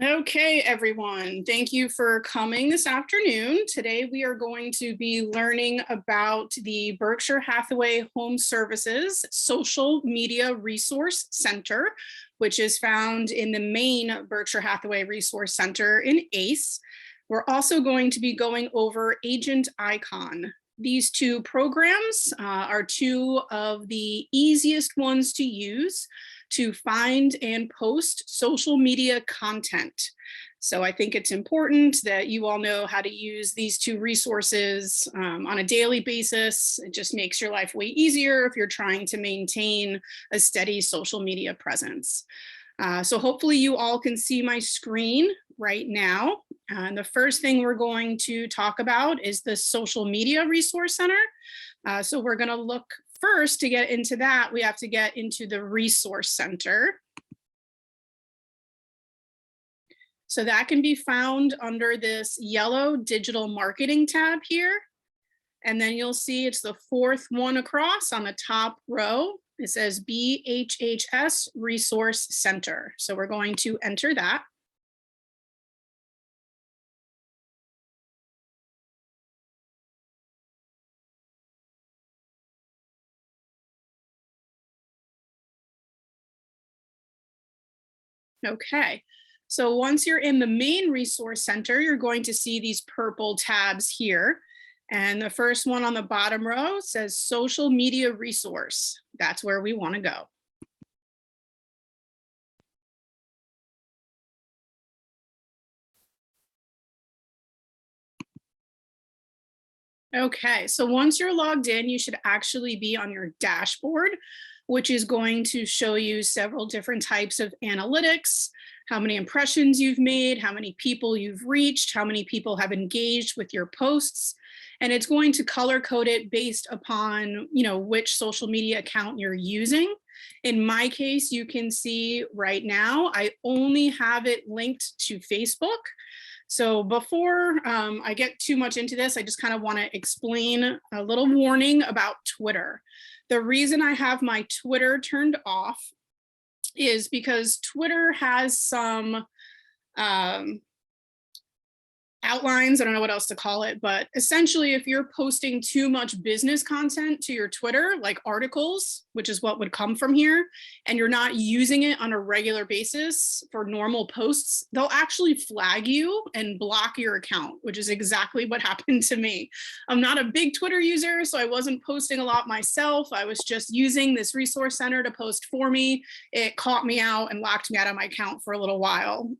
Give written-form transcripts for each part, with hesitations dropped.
Okay, everyone, thank you for coming this afternoon. Today we are going to be learning about the Berkshire Hathaway Home Services Social Media Resource Center, which is found in the main Berkshire Hathaway Resource Center in ACE. We're also going to be going over AgentIcon. These two programs are two of the easiest ones to use to find and post social media content. So I think it's important that you all know how to use these two resources on a daily basis. It just makes your life way easier if you're trying to maintain a steady social media presence. So hopefully you all can see my screen right now. And the first thing we're going to talk about is the Social Media Resource Center. So we're going to look first. To get into that, we have to get into the Resource Center. So that can be found under this yellow digital marketing tab here. And then you'll see it's the fourth one across on the top row. It says BHHS Resource Center. So we're going to enter that. Okay, so once you're in the main resource center, you're going to see these purple tabs here. And the first one on the bottom row says Social Media Resource. That's where we want to go. Okay, so once you're logged in, you should actually be on your dashboard, which is going to show you several different types of analytics, how many impressions you've made, how many people you've reached, how many people have engaged with your posts. And it's going to color code it based upon, which social media account you're using. In my case, you can see right now, I only have it linked to Facebook. So before I get too much into this, I just kind of want to explain a little warning about Twitter. The reason I have my Twitter turned off is because Twitter has some outlines. I don't know what else to call it, but essentially if you're posting too much business content to your Twitter, like articles, which is what would come from here, and you're not using it on a regular basis for normal posts, they'll actually flag you and block your account, which is exactly what happened to me. I'm not a big Twitter user, so I wasn't posting a lot myself. I was just using this resource center to post for me. It caught me out and locked me out of my account for a little while.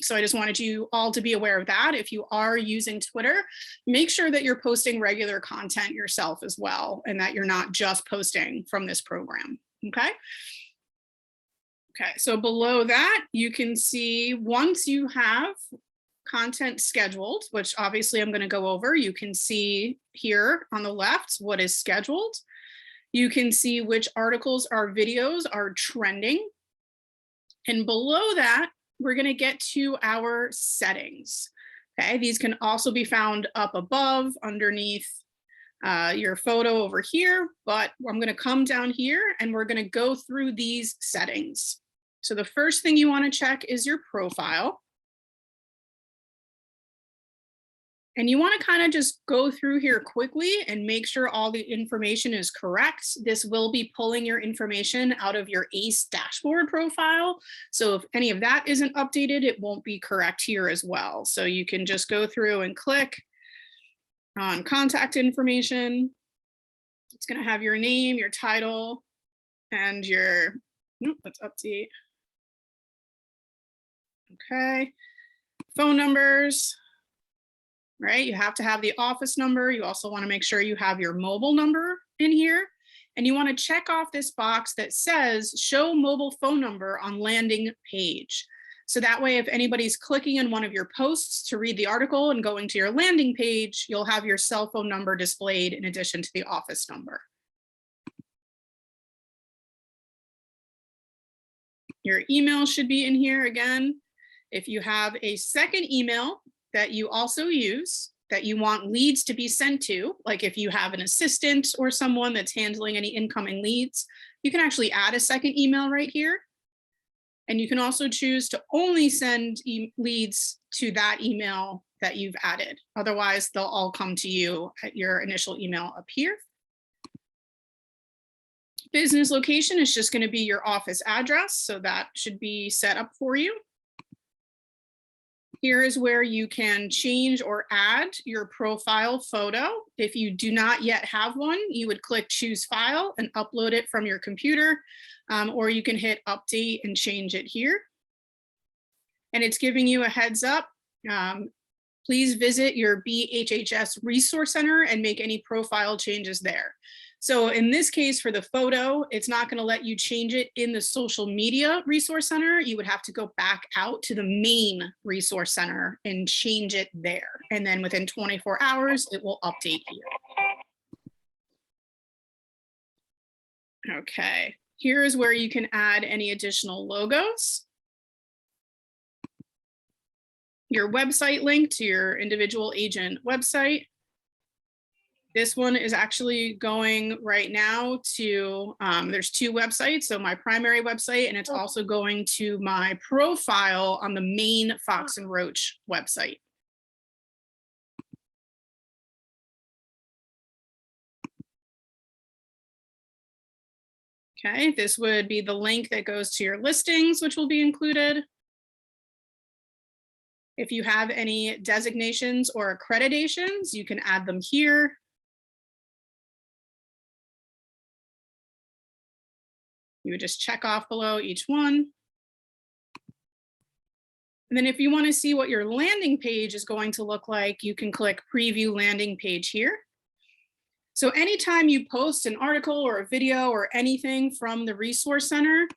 So I just wanted you all to be aware of that. If you are using Twitter, make sure that you're posting regular content yourself as well, and that you're not just posting from this program. Okay. Okay, so below that, you can see once you have content scheduled, which obviously I'm going to go over, you can see here on the left what is scheduled. You can see which articles or videos are trending. And below that, we're going to get to our settings. Okay, these can also be found up above underneath your photo over here, but I'm going to come down here and we're going to go through these settings. So the first thing you want to check is your profile. And you want to kind of just go through here quickly and make sure all the information is correct. This will be pulling your information out of your ACE dashboard profile. So if any of that isn't updated, it won't be correct here as well. So you can just go through and click on contact information. It's going to have your name, your title, and your, let's update. Okay, phone numbers. Right? You have to have the office number. You also want to make sure you have your mobile number in here. And you want to check off this box that says show mobile phone number on landing page. So that way, if anybody's clicking on one of your posts to read the article and going to your landing page, you'll have your cell phone number displayed in addition to the office number. Your email should be in here again. If you have a second email that you also use that you want leads to be sent to, like if you have an assistant or someone that's handling any incoming leads, you can actually add a second email right here. And you can also choose to only send leads to that email that you've added. Otherwise, they'll all come to you at your initial email up here. Business location is just going to be your office address, so that should be set up for you. Here is where you can change or add your profile photo. If you do not yet have one, you would click choose file and upload it from your computer, or you can hit update and change it here. And it's giving you a heads up. Please visit your BHHS Resource Center and make any profile changes there. So in this case, for the photo, it's not going to let you change it in the Social Media Resource Center. You would have to go back out to the main Resource Center and change it there. And then within 24 hours, it will update here. Okay, here is where you can add any additional logos. Your website link to your individual agent website. This one is actually going right now to, there's two websites. So my primary website, and it's also going to my profile on the main Fox and Roach website. Okay, this would be the link that goes to your listings, which will be included. If you have any designations or accreditations, you can add them here. You would just check off below each one. And then if you want to see what your landing page is going to look like, you can click preview landing page here. So anytime you post an article or a video or anything from the Resource Center,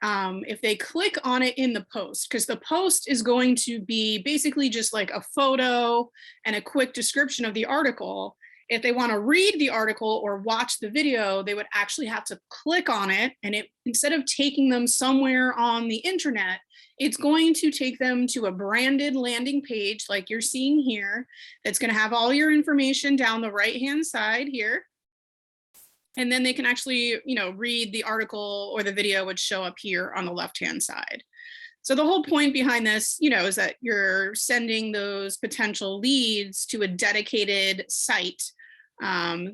if they click on it in the post, because the post is going to be basically just like a photo and a quick description of the article. If they want to read the article or watch the video, they would actually have to click on it. And instead of taking them somewhere on the internet, it's going to take them to a branded landing page like you're seeing here. That's going to have all your information down the right-hand side here. And then they can actually, read the article, or the video would show up here on the left-hand side. So the whole point behind this, is that you're sending those potential leads to a dedicated site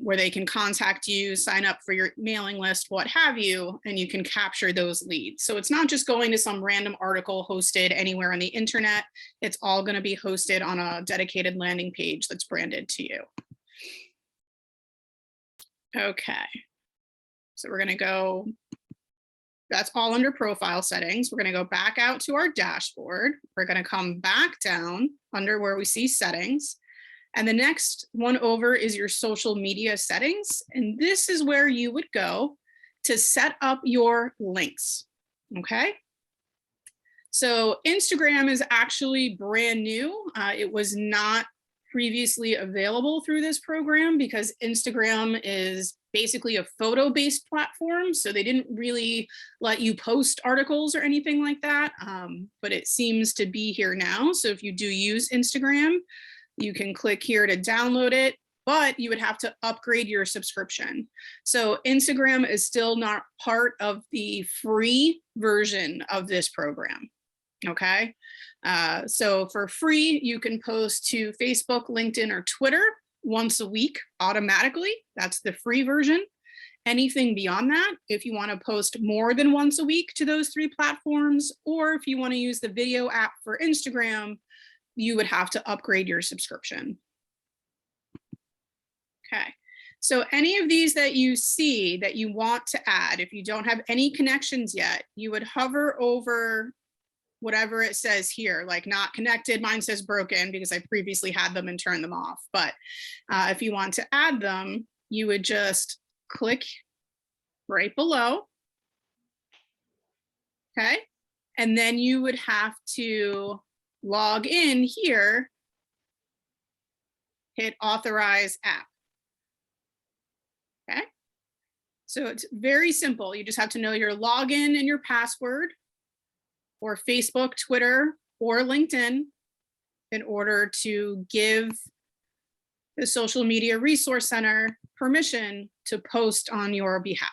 where they can contact you, sign up for your mailing list, what have you, and you can capture those leads. So it's not just going to some random article hosted anywhere on the internet. It's all going to be hosted on a dedicated landing page that's branded to you. Okay, so we're going to go, that's all under profile settings. We're going to go back out to our dashboard. We're going to come back down under where we see settings. And the next one over is your social media settings. And this is where you would go to set up your links. Okay. So Instagram is actually brand new. It was not previously available through this program because Instagram is basically a photo-based platform. So they didn't really let you post articles or anything like that. But it seems to be here now. So if you do use Instagram, you can click here to download it, but you would have to upgrade your subscription. So Instagram is still not part of the free version of this program. Okay. So for free, you can post to Facebook, LinkedIn, or Twitter once a week automatically. That's the free version. Anything beyond that, if you want to post more than once a week to those three platforms, or if you want to use the video app for Instagram, you would have to upgrade your subscription. Okay. So any of these that you see that you want to add, if you don't have any connections yet, you would hover over whatever it says here, like not connected. Mine says broken because I previously had them and turned them off. But if you want to add them, you would just click right below. Okay. And then you would have to log in here, hit authorize app. Okay. So it's very simple. You just have to know your login and your password for Facebook, Twitter, or LinkedIn in order to give the Social Media Resource Center permission to post on your behalf.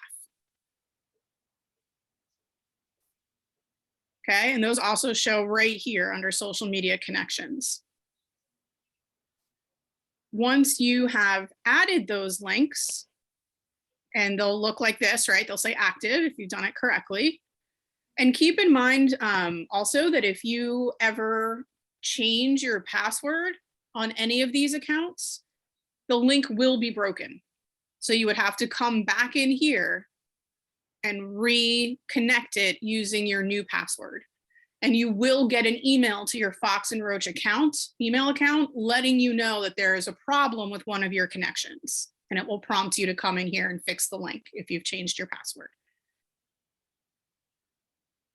Okay, and those also show right here under social media connections. Once you have added those links, and they'll look like this, right? They'll say active if you've done it correctly. And keep in mind also that if you ever change your password on any of these accounts, the link will be broken. So you would have to come back in here and reconnect it using your new password. And you will get an email to your Fox and Roach email account, letting you know that there is a problem with one of your connections. And it will prompt you to come in here and fix the link if you've changed your password.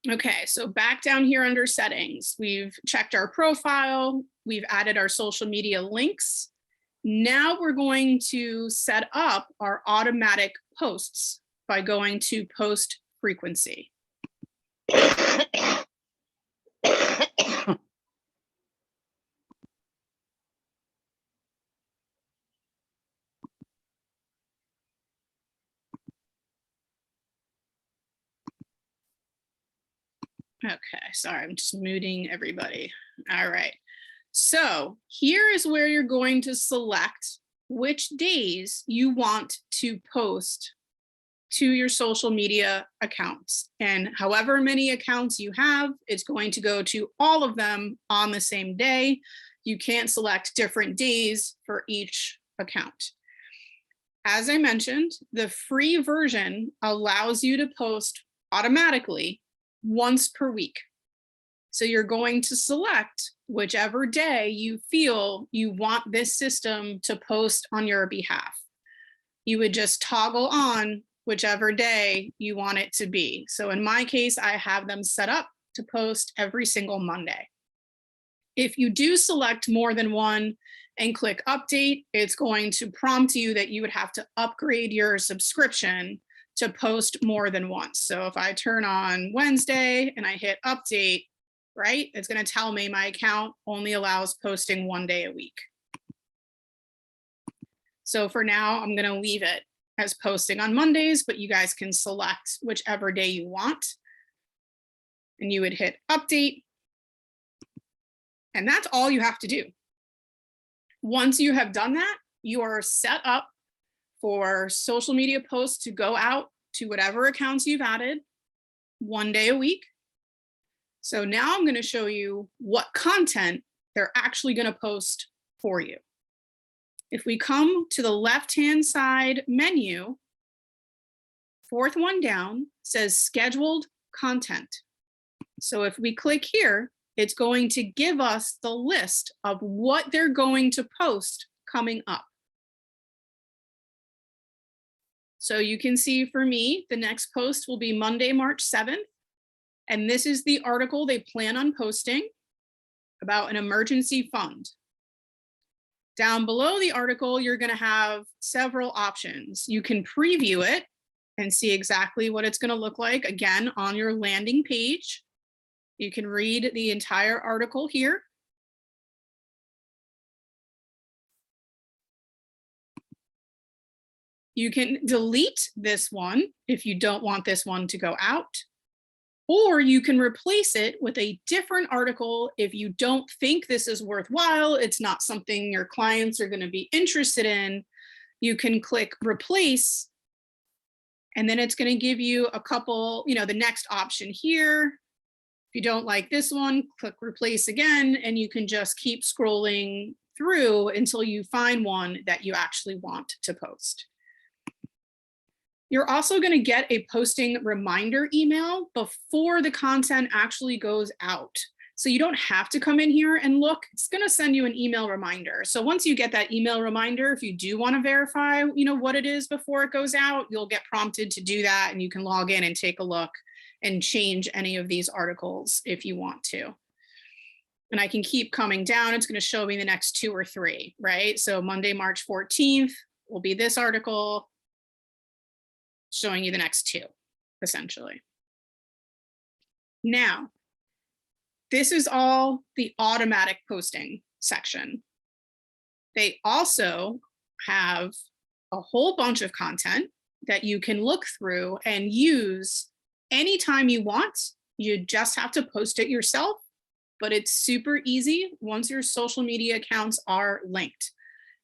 Okay, so back down here under settings, we've checked our profile, we've added our social media links. Now we're going to set up our automatic posts by going to post frequency. Okay, sorry, I'm just muting everybody. All right, so here is where you're going to select which days you want to post to your social media accounts. And however many accounts you have, it's going to go to all of them on the same day. You can't select different days for each account. As I mentioned, the free version allows you to post automatically once per week. So you're going to select whichever day you feel you want this system to post on your behalf. You would just toggle on whichever day you want it to be. So in my case, I have them set up to post every single Monday. If you do select more than one and click update, it's going to prompt you that you would have to upgrade your subscription to post more than once. So if I turn on Wednesday and I hit update, right, it's going to tell me my account only allows posting one day a week. So for now, I'm going to leave it as posting on Mondays, but you guys can select whichever day you want. And you would hit update. And that's all you have to do. Once you have done that, you are set up for social media posts to go out to whatever accounts you've added one day a week. So now I'm going to show you what content they're actually going to post for you. If we come to the left-hand side menu, fourth one down says scheduled content. So if we click here, it's going to give us the list of what they're going to post coming up. So you can see for me, the next post will be Monday, March 7th. And this is the article they plan on posting about an emergency fund. Down below the article, you're going to have several options. You can preview it and see exactly what it's going to look like, again, on your landing page. You can read the entire article here. You can delete this one if you don't want this one to go out, or you can replace it with a different article if you don't think this is worthwhile, it's not something your clients are going to be interested in. You can click replace, and then it's going to give you a couple, the next option here. If you don't like this one, click replace again, and you can just keep scrolling through until you find one that you actually want to post. You're also going to get a posting reminder email before the content actually goes out. So you don't have to come in here and look. It's going to send you an email reminder. So once you get that email reminder, if you do want to verify, what it is before it goes out, you'll get prompted to do that, and you can log in and take a look and change any of these articles if you want to. And I can keep coming down. It's going to show me the next 2 or 3, right? So Monday, March 14th will be this article, showing you the next 2, essentially. Now, this is all the automatic posting section. They also have a whole bunch of content that you can look through and use anytime you want. You just have to post it yourself, but it's super easy once your social media accounts are linked.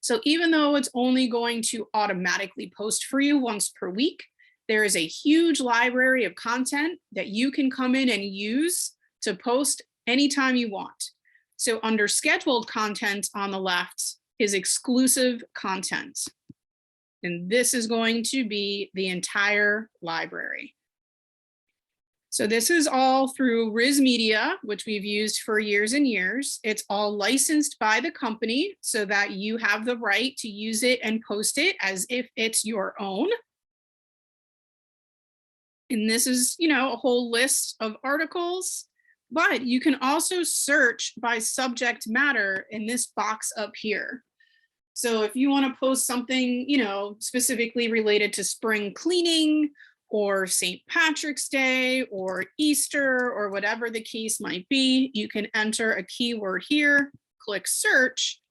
So even though it's only going to automatically post for you once per week, there is a huge library of content that you can come in and use to post anytime you want. So under scheduled content on the left is exclusive content. And this is going to be the entire library. So this is all through Riz Media, which we've used for years and years. It's all licensed by the company so that you have the right to use it and post it as if it's your own. And this is, you know, a whole list of articles, but you can also search by subject matter in this box up here. So if you want to post something, you know, specifically related to spring cleaning or St. Patrick's Day or Easter or whatever the case might be, you can enter a keyword here, click search,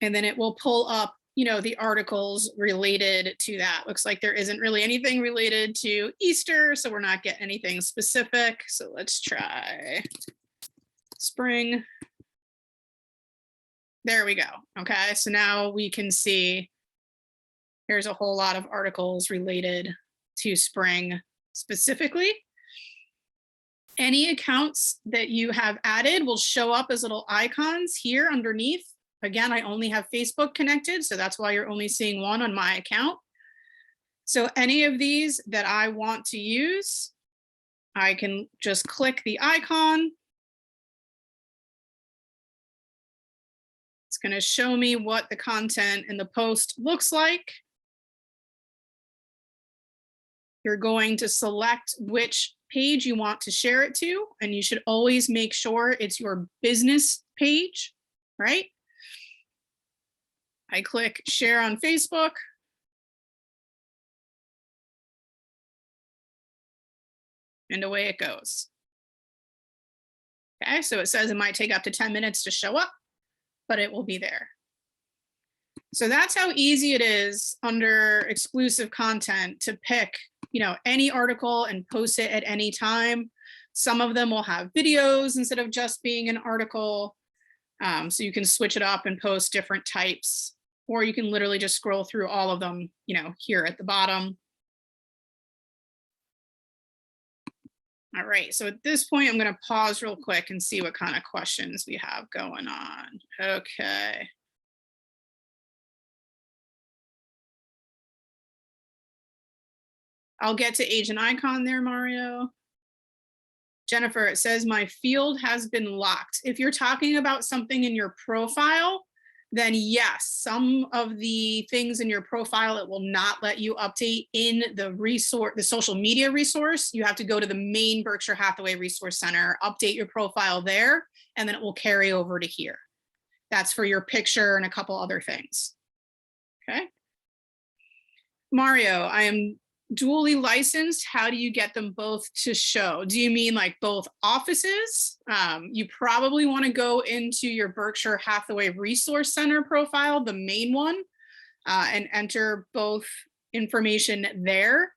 and then it will pull up, you know, the articles related to that. Looks like there isn't really anything related to Easter, so we're not getting anything specific. So let's try spring. There we go. Okay, so now we can see there's a whole lot of articles related to spring specifically. Any accounts that you have added will show up as little icons here underneath. Again, I only have Facebook connected, so that's why you're only seeing one on my account. So any of these that I want to use, I can just click the icon. It's going to show me what the content in the post looks like. You're going to select which page you want to share it to, and you should always make sure it's your business page, right? I click share on Facebook. And away it goes. Okay, so it says it might take up to 10 minutes to show up, but it will be there. So that's how easy it is under exclusive content to pick, you know, any article and post it at any time. Some of them will have videos instead of just being an article. So you can switch it up and post different types, or you can literally just scroll through all of them, you know, here at the bottom. All right, so at this point, I'm going to pause real quick and see what kind of questions we have going on. Okay. I'll get to AgentIcon there, Mario. Jennifer, it says my field has been locked. If you're talking about something in your profile, then yes, some of the things in your profile, it will not let you update in the resource, the social media resource. You have to go to the main Berkshire Hathaway Resource Center, update your profile there, and then it will carry over to here. That's for your picture and a couple other things. Okay. Mario, I am dually licensed. How do you get them both to show? Do you mean like both offices? You probably want to go into your Berkshire Hathaway Resource Center profile, the main one, and enter both information there.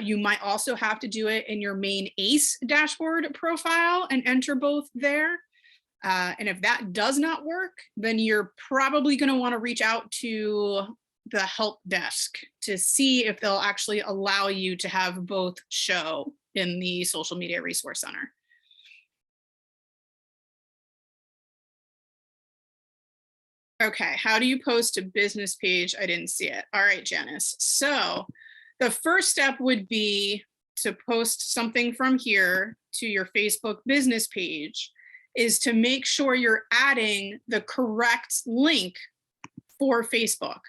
You might also have to do it in your main ACE dashboard profile and enter both there. And if that does not work, then you're probably going to want to reach out to the help desk to see if they'll actually allow you to have both show in the Social Media Resource Center. Okay, how do you post a business page? I didn't see it. All right, Janice. So the first step would be to post something from here to your Facebook business page is to make sure you're adding the correct link for Facebook.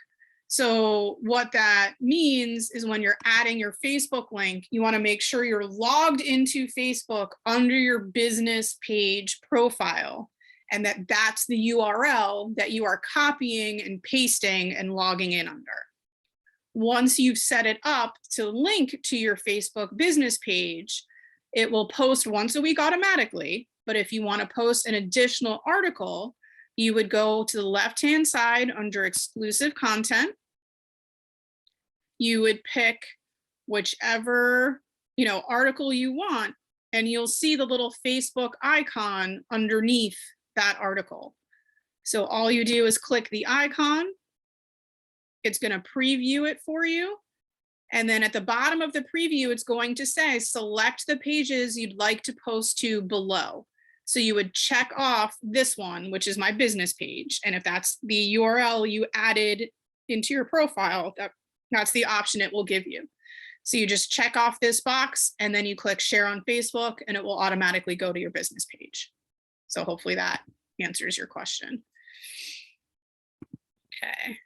So what that means is when you're adding your Facebook link, you want to make sure you're logged into Facebook under your business page profile, and that that's the URL that you are copying and pasting and logging in under. Once you've set it up to link to your Facebook business page, it will post once a week automatically. But if you want to post an additional article, you would go to the left-hand side under exclusive content. You would pick whichever, article you want, and you'll see the little Facebook icon underneath that article. So all you do is click the icon. It's going to preview it for you. And then at the bottom of the preview, it's going to say, select the pages you'd like to post to below. So you would check off this one, which is my business page. And if that's the URL you added into your profile, that's the option it will give you. So you just check off this box and then you click share on Facebook and it will automatically go to your business page. So hopefully that answers your question. Okay.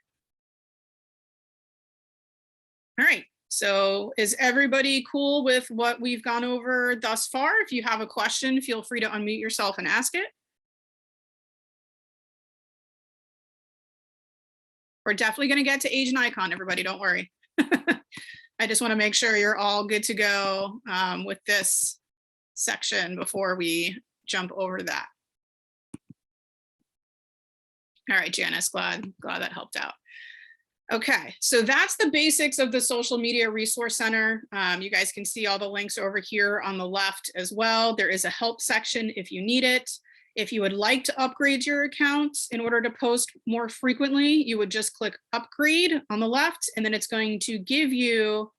All right. So is everybody cool with what we've gone over thus far? If you have a question, feel free to unmute yourself and ask it. We're definitely going to get to AgentIcon, everybody, don't worry. I just want to make sure you're all good to go with this section before we jump over to that. All right, Janice, glad that helped out. Okay, so that's the basics of the Social Media Resource Center. You guys can see all the links over here on the left as well. There is a help section if you need it. If you would like to upgrade your account in order to post more frequently, you would just click upgrade on the left, and then it's going to give you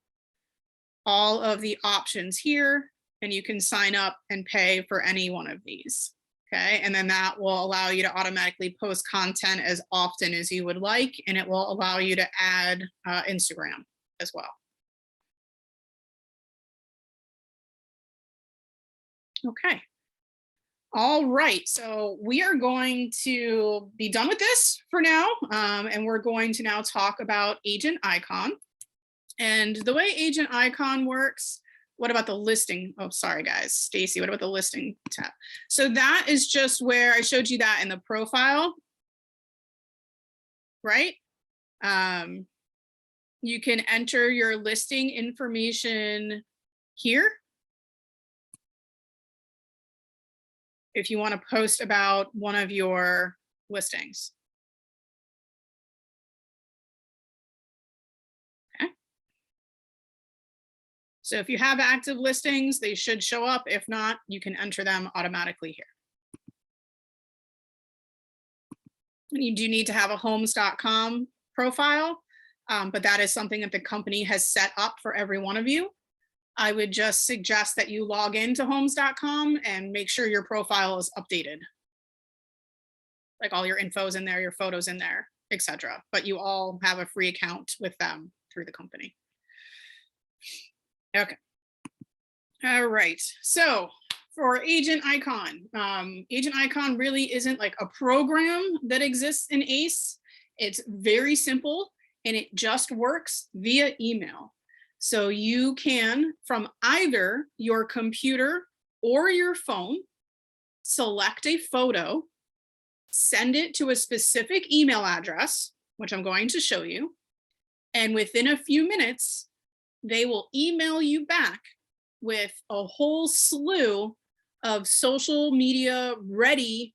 all of the options here, and you can sign up and pay for any one of these. Okay, and then that will allow you to automatically post content as often as you would like, and it will allow you to add Instagram as well. Okay. All right, so we are going to be done with this for now, and we're going to now talk about AgentIcon. And the way AgentIcon works, what about the listing? Oh, sorry, guys. Stacy, what about the listing tab? So that is just where I showed you that in the profile, right? You can enter your listing information here. If you want to post about one of your listings. Okay. So if you have active listings, they should show up. If not, you can enter them automatically here. You do need to have a homes.com profile, but that is something that the company has set up for every one of you. I would just suggest that you log into homes.com and make sure your profile is updated. Like all your info's in there, your photos in there, etc. But you all have a free account with them through the company. Okay. All right. So for AgentIcon, AgentIcon really isn't like a program that exists in ACE. It's very simple and it just works via email. So you can, from either your computer or your phone, select a photo, send it to a specific email address, which I'm going to show you, and within a few minutes, they will email you back with a whole slew of social media ready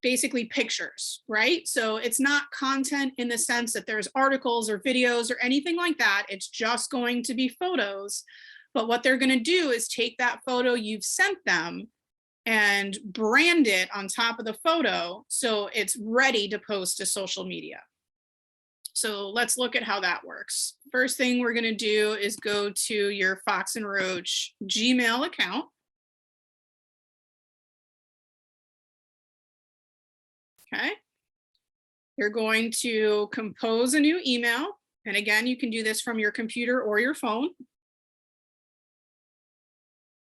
basically pictures, right? So it's not content in the sense that there's articles or videos or anything like that. It's just going to be photos. But what they're going to do is take that photo you've sent them and brand it on top of the photo so it's ready to post to social media. So let's look at how that works. First thing we're going to do is go to your Fox and Roach Gmail account. Okay. You're going to compose a new email. And again, you can do this from your computer or your phone.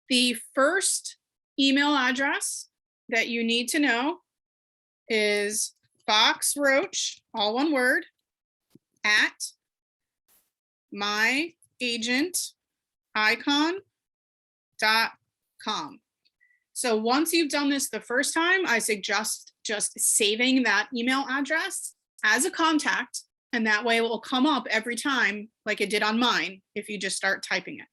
The first email address that you need to know is foxroach, all one word, at myagenticon.com. So once you've done this the first time, I suggest just saving that email address as a contact, and that way it will come up every time like it did on mine if you just start typing it.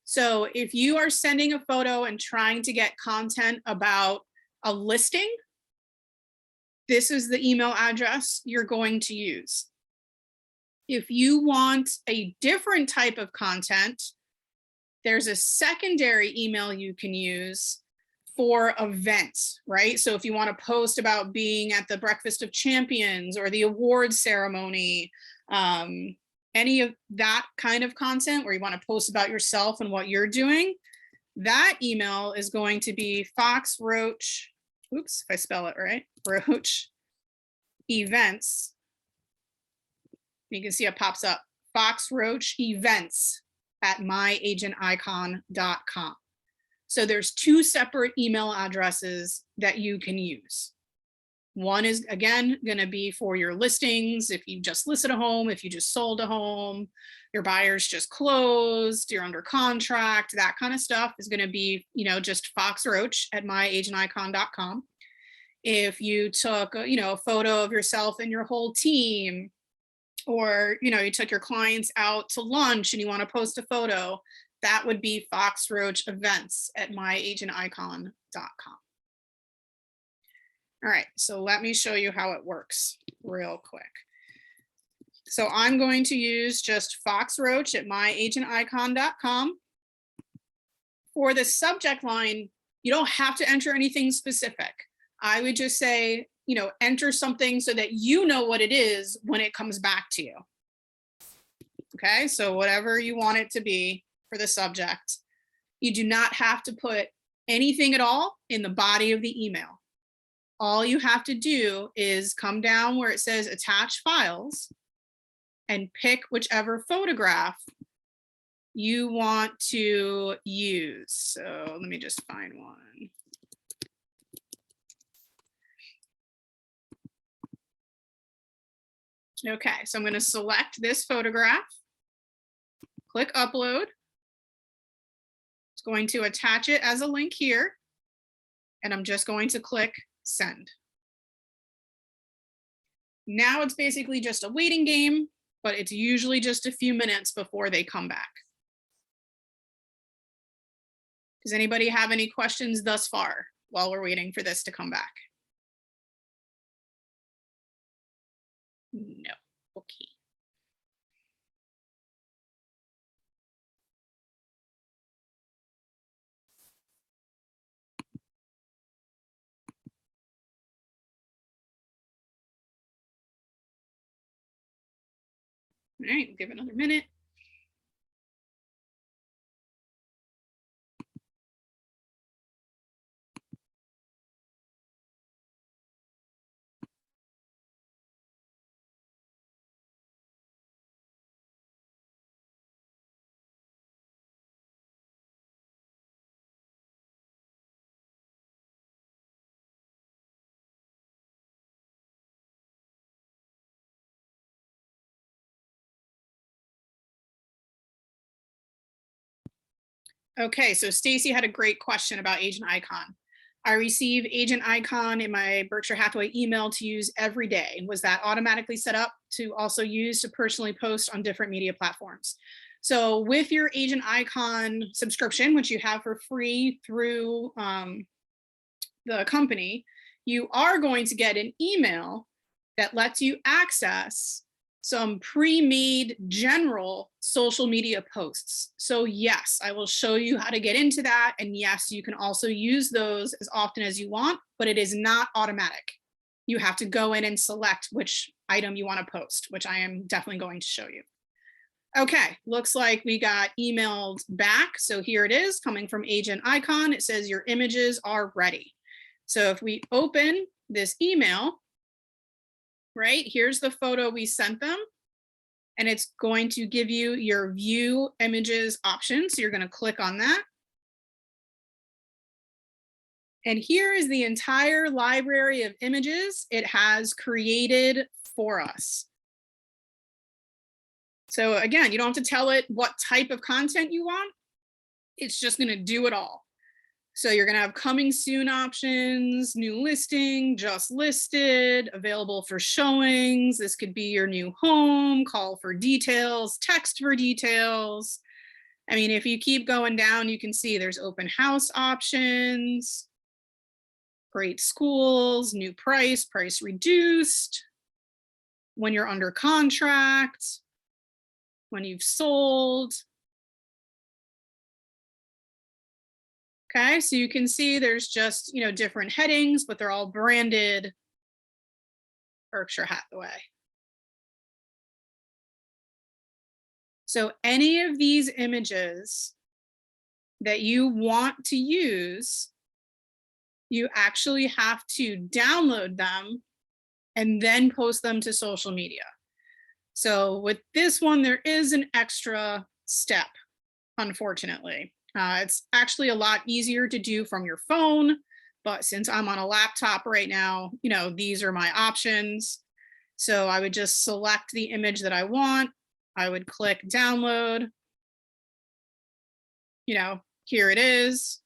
So if you are sending a photo and trying to get content about a listing, this is the email address you're going to use. If you want a different type of content, there's a secondary email you can use for events, right? So if you want to post about being at the Breakfast of Champions or the awards ceremony, any of that kind of content where you want to post about yourself and what you're doing, that email is going to be foxroach, oops, if I spell it right, roach events. You can see it pops up, foxroach events at myAgentIcon.com. So there's two separate email addresses that you can use. One is, again, going to be for your listings. If you just listed a home, if you just sold a home, your buyers just closed, you're under contract, that kind of stuff is going to be, just foxroach at myAgentIcon.com. If you took, a photo of yourself and your whole team, or, you took your clients out to lunch and you want to post a photo, that would be foxroach events at myAgentIcon.com. All right, so let me show you how it works real quick. So I'm going to use just foxroach at myAgentIcon.com. For the subject line, you don't have to enter anything specific. I would just say, enter something so that you know what it is when it comes back to you. Okay, so whatever you want it to be for the subject. You do not have to put anything at all in the body of the email. All you have to do is come down where it says attach files and pick whichever photograph you want to use. So let me just find one. Okay, so I'm going to select this photograph, click upload. It's going to attach it as a link here, and I'm just going to click send. Now it's basically just a waiting game, but it's usually just a few minutes before they come back. Does anybody have any questions thus far while we're waiting for this to come back? No. Okay. All right, we'll give it another minute. Okay, so Stacy had a great question about AgentIcon. I receive AgentIcon in my Berkshire Hathaway email to use every day. Was that automatically set up to also use to personally post on different media platforms? So with your AgentIcon subscription, which you have for free through the company, you are going to get an email that lets you access some pre-made general social media posts. So yes, I will show you how to get into that. And yes, you can also use those as often as you want, but it is not automatic. You have to go in and select which item you want to post, which I am definitely going to show you. Okay, looks like we got emailed back. So here it is coming from AgentIcon. It says your images are ready. So if we open this email, right, here's the photo we sent them, and it's going to give you your view images option. So you're going to click on that. And here is the entire library of images it has created for us. So again, you don't have to tell it what type of content you want. It's just going to do it all. So you're going to have coming soon options, new listing, just listed, available for showings. This could be your new home, call for details, text for details. I mean, if you keep going down, you can see there's open house options, great schools, new price, price reduced, when you're under contract, when you've sold. Okay, so you can see there's just, different headings, but they're all branded Berkshire Hathaway. So any of these images that you want to use, you actually have to download them and then post them to social media. So with this one, there is an extra step, unfortunately. It's actually a lot easier to do from your phone, but since I'm on a laptop right now, these are my options. So I would just select the image that I want. I would click download. Here it is.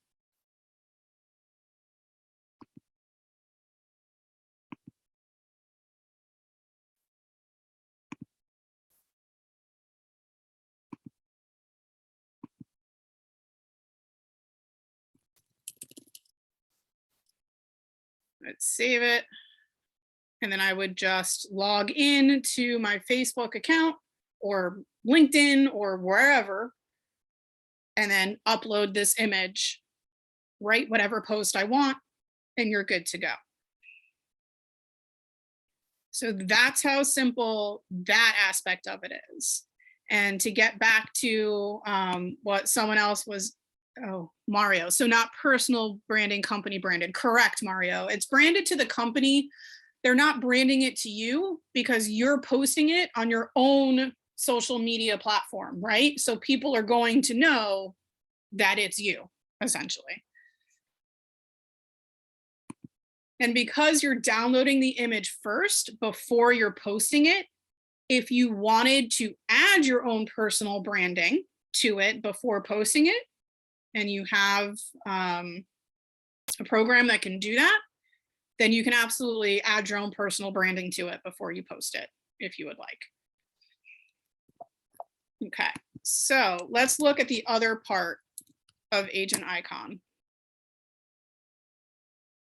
Let's save it. And then I would just log in to my Facebook account or LinkedIn or wherever, and then upload this image, write whatever post I want, and you're good to go. So that's how simple that aspect of it is. And to get back to what someone else was, Mario. So not personal branding, company branded. Correct, Mario. It's branded to the company. They're not branding it to you because you're posting it on your own social media platform, right? So people are going to know that it's you, essentially. And because you're downloading the image first before you're posting it, if you wanted to add your own personal branding to it before posting it, and you have a program that can do that, then you can absolutely add your own personal branding to it before you post it, if you would like. Okay, so let's look at the other part of AgentIcon.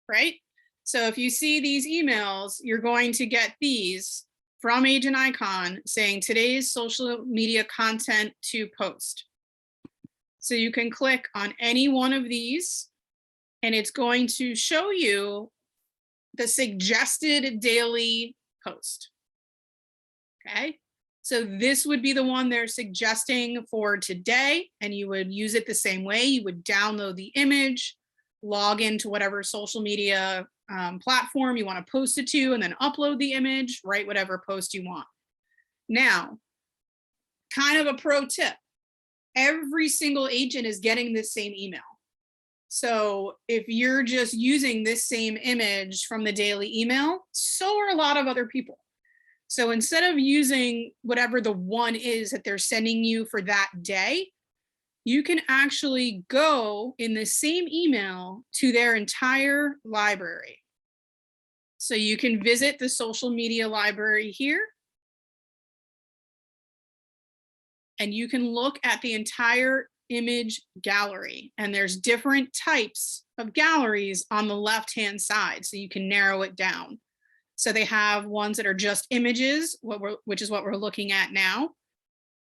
Right? So if you see these emails, you're going to get these from AgentIcon saying today's social media content to post. So you can click on any one of these and it's going to show you the suggested daily post. Okay, so this would be the one they're suggesting for today, and you would use it the same way. You would download the image, log into whatever social media platform you want to post it to, and then upload the image, write whatever post you want. Now, kind of a pro tip, every single agent is getting this same email. So if you're just using this same image from the daily email, so are a lot of other people. So instead of using whatever the one is that they're sending you for that day, you can actually go in the same email to their entire library. So you can visit the social media library here. And you can look at the entire image gallery. And there's different types of galleries on the left-hand side, so you can narrow it down. So they have ones that are just images, which is what we're looking at now.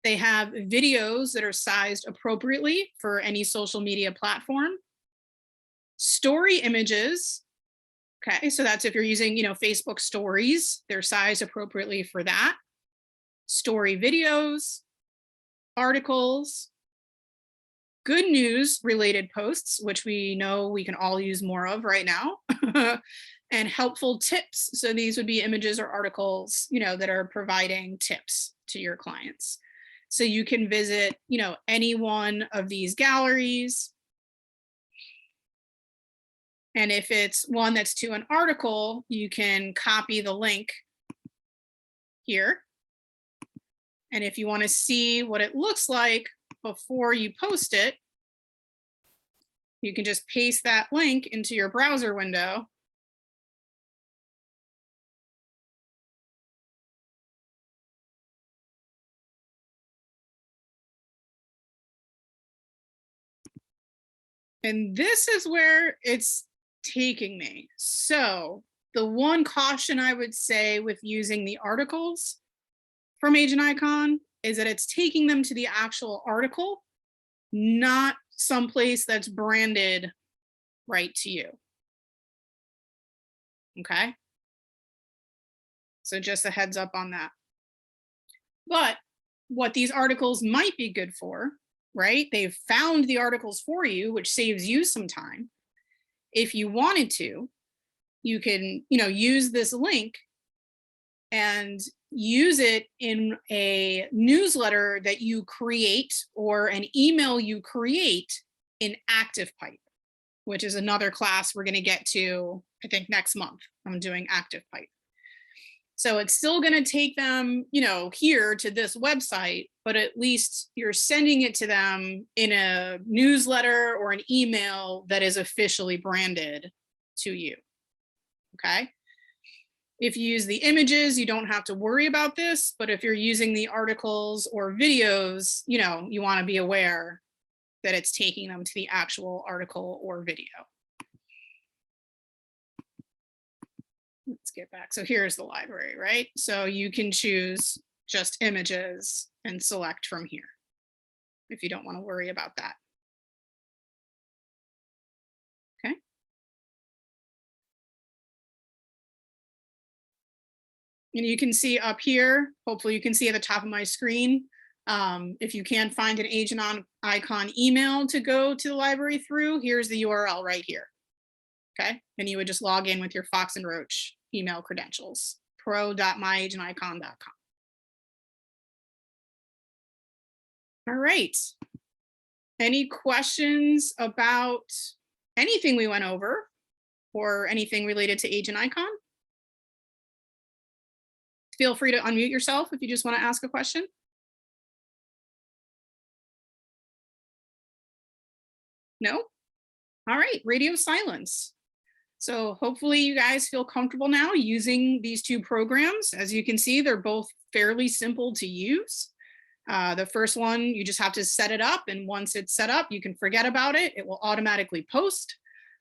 They have videos that are sized appropriately for any social media platform. Story images. Okay, so that's if you're using, Facebook stories, they're sized appropriately for that. Story videos, articles, good news related posts, which we know we can all use more of right now, and helpful tips. So these would be images or articles, that are providing tips to your clients. So you can visit, any one of these galleries. And if it's one that's to an article, you can copy the link here. And if you want to see what it looks like before you post it, you can just paste that link into your browser window. And this is where it's taking me. So the one caution I would say with using the articles from AgentIcon is that it's taking them to the actual article, not someplace that's branded right to you. Okay. So just a heads up on that. But what these articles might be good for, right? They've found the articles for you, which saves you some time. If you wanted to, you can, use this link and use it in a newsletter that you create or an email you create in ActivePipe, which is another class we're going to get to, I think, next month. I'm doing ActivePipe. So it's still going to take them, here to this website, but at least you're sending it to them in a newsletter or an email that is officially branded to you. Okay. If you use the images, you don't have to worry about this, but if you're using the articles or videos, you want to be aware that it's taking them to the actual article or video. Let's get back. So here's the library, right? So you can choose just images and select from here if you don't want to worry about that. Okay. And you can see up here, hopefully you can see at the top of my screen, if you can't find an AgentIcon email to go to the library through, here's the URL right here. Okay, and you would just log in with your Fox and Roach email credentials, pro.myAgentIcon.com. All right. Any questions about anything we went over or anything related to AgentIcon? Feel free to unmute yourself if you just want to ask a question. No? All right, radio silence. So hopefully you guys feel comfortable now using these two programs. As you can see, they're both fairly simple to use. The first one, you just have to set it up, and once it's set up, you can forget about it. It will automatically post.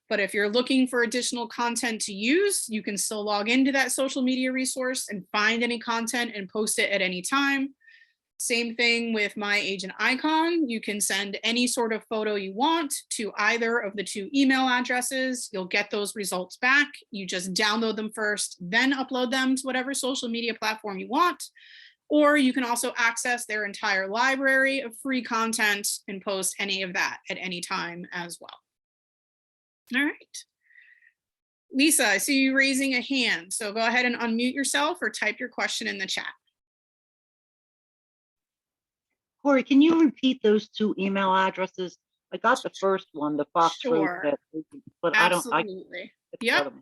But if you're looking for additional content to use, you can still log into that social media resource and find any content and post it at any time. Same thing with My Agent Icon. You can send any sort of photo you want to either of the two email addresses. You'll get those results back. You just download them first, then upload them to whatever social media platform you want. Or you can also access their entire library of free content and post any of that at any time as well. All right. Lisa, I see you raising a hand. So go ahead and unmute yourself or type your question in the chat. Corey, can you repeat those two email addresses? I got the first one, the Fox Roach, but absolutely. Yep.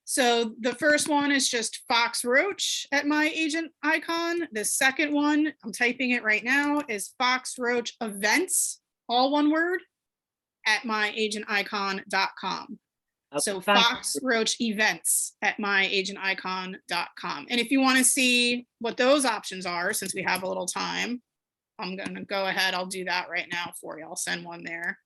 So the first one is just Fox Roach at My Agent Icon. The second one, I'm typing it right now, is Fox Roach Events, all one word, at myAgentIcon.com. Okay, so Fox Roach Events at myAgentIcon.com. And if you want to see what those options are, since we have a little time, I'm going to go ahead. I'll do that right now for you. I'll send one there.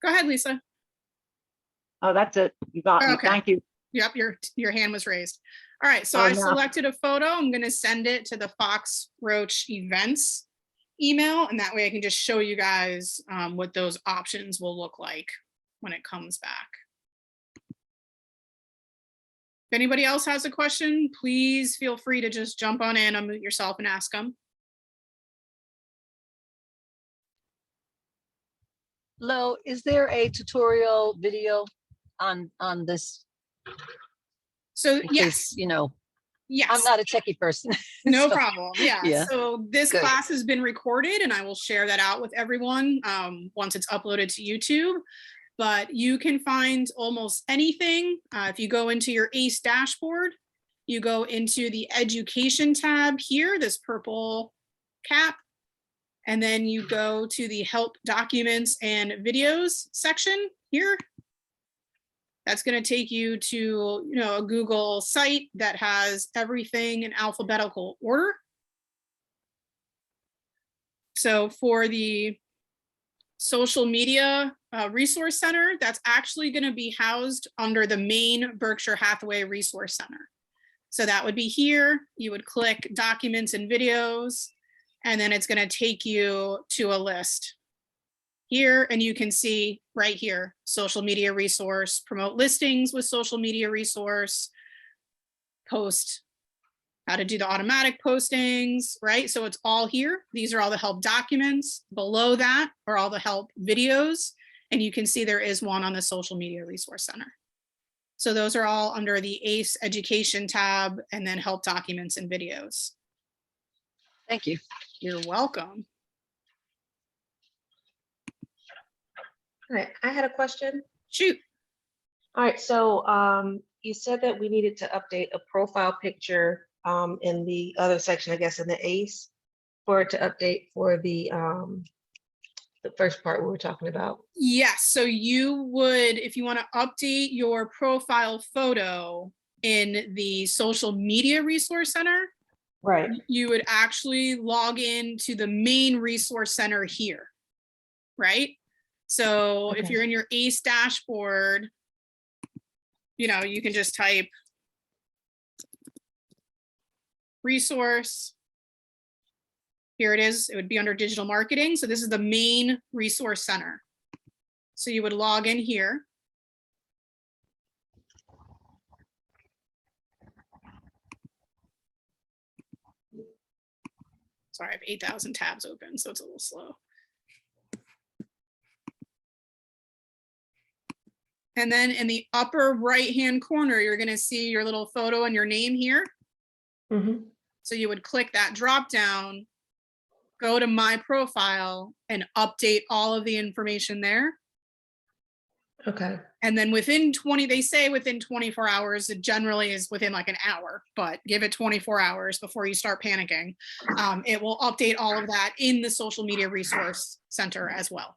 Go ahead, Lisa. Oh, that's it. You got me. Thank you. Yep, your hand was raised. All right, so I selected a photo. I'm going to send it to the Fox Roach Events email, and that way I can just show you guys what those options will look like when it comes back. If anybody else has a question, please feel free to just jump on in, unmute yourself, and ask them. Lo, is there a tutorial video on this? So yes, yes, I'm not a techie person. No problem. Yeah. So this class has been recorded, and I will share that out with everyone once it's uploaded to YouTube. But you can find almost anything. If you go into your ACE dashboard, you go into the education tab here, this purple cap. And then you go to the help documents and videos section here. That's going to take you to, a Google site that has everything in alphabetical order. So for the Social Media Resource Center, that's actually going to be housed under the main Berkshire Hathaway Resource Center. So that would be here. You would click Documents and Videos, and then it's going to take you to a list here, and you can see right here, Social Media Resource, promote listings with Social Media Resource, post, how to do the automatic postings, right? So it's all here. These are all the help documents. Below that are all the help videos, and you can see there is one on the Social Media Resource Center. So those are all under the ACE Education tab, and then help documents and videos. Thank you. You're welcome. All right, I had a question. Shoot. All right, so you said that we needed to update a profile picture in the other section, I guess, in the ACE, for it to update for the first part we were talking about. Yes, so you would, if you want to update your profile photo in the Social Media Resource Center, Right. you would actually log in to the main resource center here, right? So if Okay. you're in your ACE dashboard, you can just type resource. Here it is. It would be under digital marketing. So this is the main resource center. So you would log in here. Sorry, I have 8,000 tabs open, so it's a little slow. And then in the upper right-hand corner, you're going to see your little photo and your name here. Mm-hmm. So you would click that drop down, go to my profile, and update all of the information there. Okay. And then they say within 24 hours, it generally is within like an hour, but give it 24 hours before you start panicking. It will update all of that in the Social Media Resource Center as well.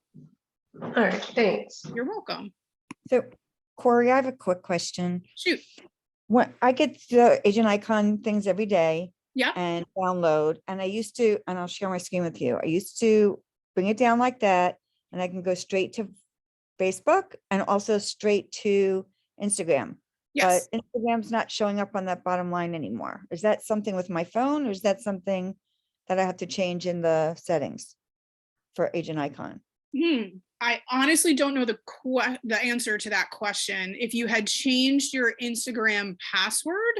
All right, thanks. You're welcome. So Corey, I have a quick question. Shoot. When I get the AgentIcon things every day Yeah. and download, and I'll share my screen with you. I used to bring it down like that, and I can go straight to Facebook and also straight to Instagram. Yes. But Instagram's not showing up on that bottom line anymore. Is that something with my phone, or is that something that I have to change in the settings for AgentIcon? I honestly don't know the answer to that question. If you had changed your Instagram password.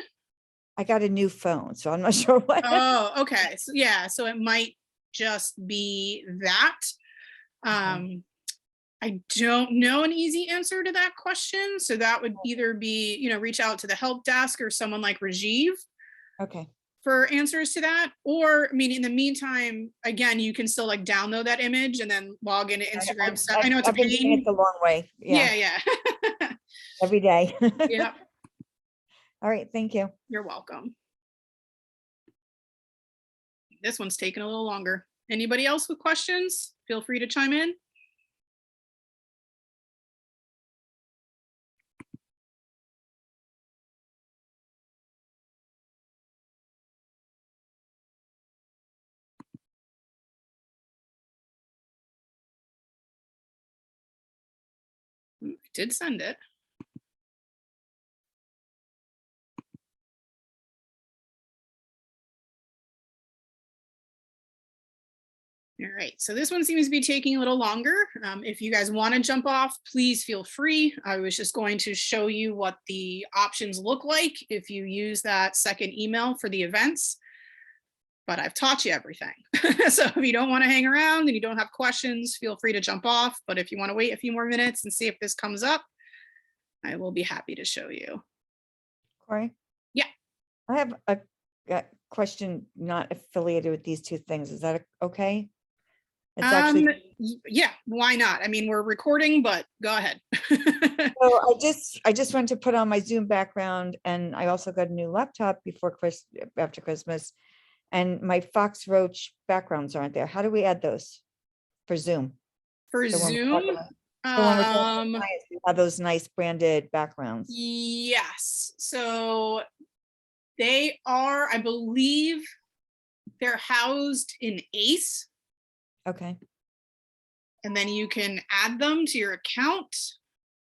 I got a new phone, so I'm not sure what. Oh, okay. So yeah, so it might just be that. I don't know an easy answer to that question. So that would either be, reach out to the help desk or someone like Rajiv. Okay. For answers to that. Or, in the meantime, again, you can still like download that image and then log into Instagram. I know it's a I've been doing pain. it the long way. Yeah. Every day. Yeah. All right. Thank you. You're welcome. This one's taking a little longer. Anybody else with questions? Feel free to chime in. I did send it. All right, so this one seems to be taking a little longer. If you guys want to jump off, please feel free. I was just going to show you what the options look like if you use that second email for the events. But I've taught you everything. So if you don't want to hang around and you don't have questions, feel free to jump off. But if you want to wait a few more minutes and see if this comes up, I will be happy to show you. Corey? Yeah. I have a question not affiliated with these two things. Is that okay? It's actually, yeah, why not? We're recording, but go ahead. so I just went to put on my Zoom background, and I also got a new laptop after Christmas, and my Fox Roach backgrounds aren't there. How do we add those for Zoom? For So when we're Zoom, talking about- The one with all the clients who have those nice branded backgrounds. Yes, so they are, I believe, they're housed in ACE, Okay. and then you can add them to your account.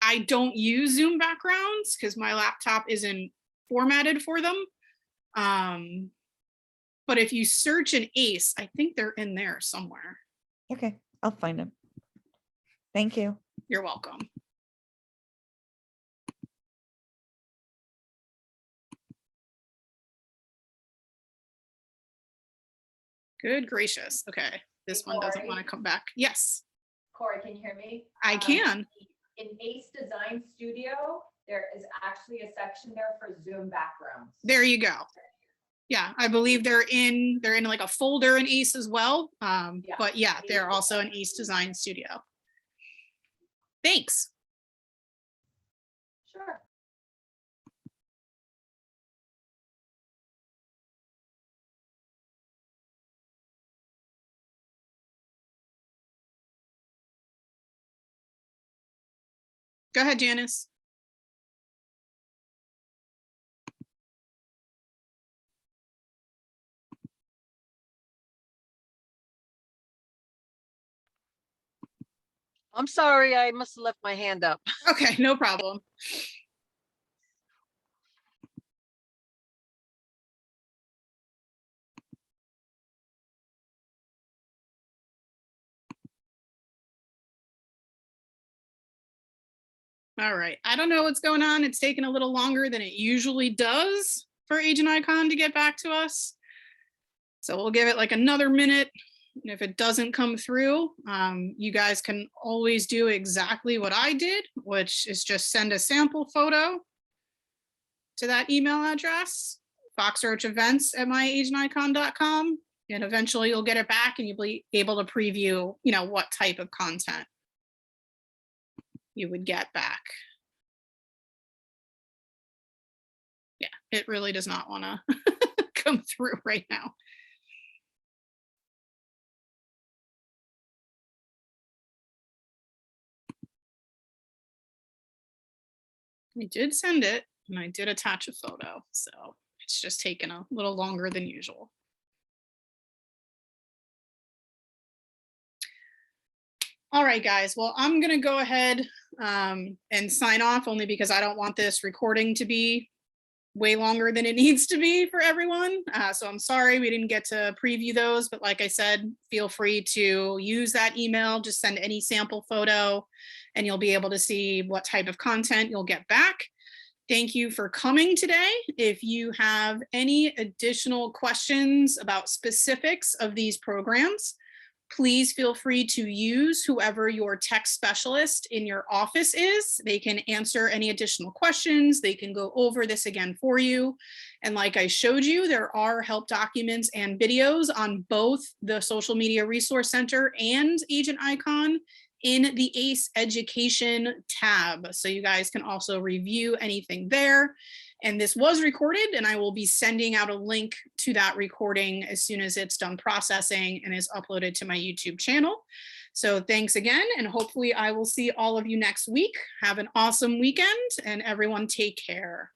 I don't use Zoom backgrounds because my laptop isn't formatted for them. But if you search in ACE, I think they're in there somewhere. Okay, I'll find them. Thank you. You're welcome. Good gracious. Okay, this one doesn't want to come back. Yes, Corey, can you hear me? I can. In ACE Design Studio, there is actually a section there for Zoom backgrounds. There you go. Yeah, I believe they're in like a folder in ACE as well. But yeah, they're also in ACE Design Studio. Thanks. Sure. Go ahead, Janice. I'm sorry, I must have left my hand up. Okay, no problem. All right, I don't know what's going on. It's taken a little longer than it usually does for AgentIcon to get back to us. So we'll give it like another minute. And if it doesn't come through, you guys can always do exactly what I did, which is just send a sample photo to that email address, foxroachevents@myagenticon.com, and eventually you'll get it back and you'll be able to preview, what type of content you would get back. Yeah, it really does not want to come through right now. I did send it and I did attach a photo, so it's just taken a little longer than usual. All right, guys. Well, I'm going to go ahead and sign off only because I don't want this recording to be way longer than it needs to be for everyone. So I'm sorry we didn't get to preview those, but like I said, feel free to use that email, just send any sample photo and you'll be able to see what type of content you'll get back. Thank you for coming today. If you have any additional questions about specifics of these programs, please feel free to use whoever your tech specialist in your office is. They can answer any additional questions. They can go over this again for you. And like I showed you, there are help documents and videos on both the Social Media Resource Center and AgentIcon in the ACE Education tab. So you guys can also review anything there. And this was recorded, and I will be sending out a link to that recording as soon as it's done processing and is uploaded to my YouTube channel. So thanks again, and hopefully I will see all of you next week. Have an awesome weekend, and everyone take care.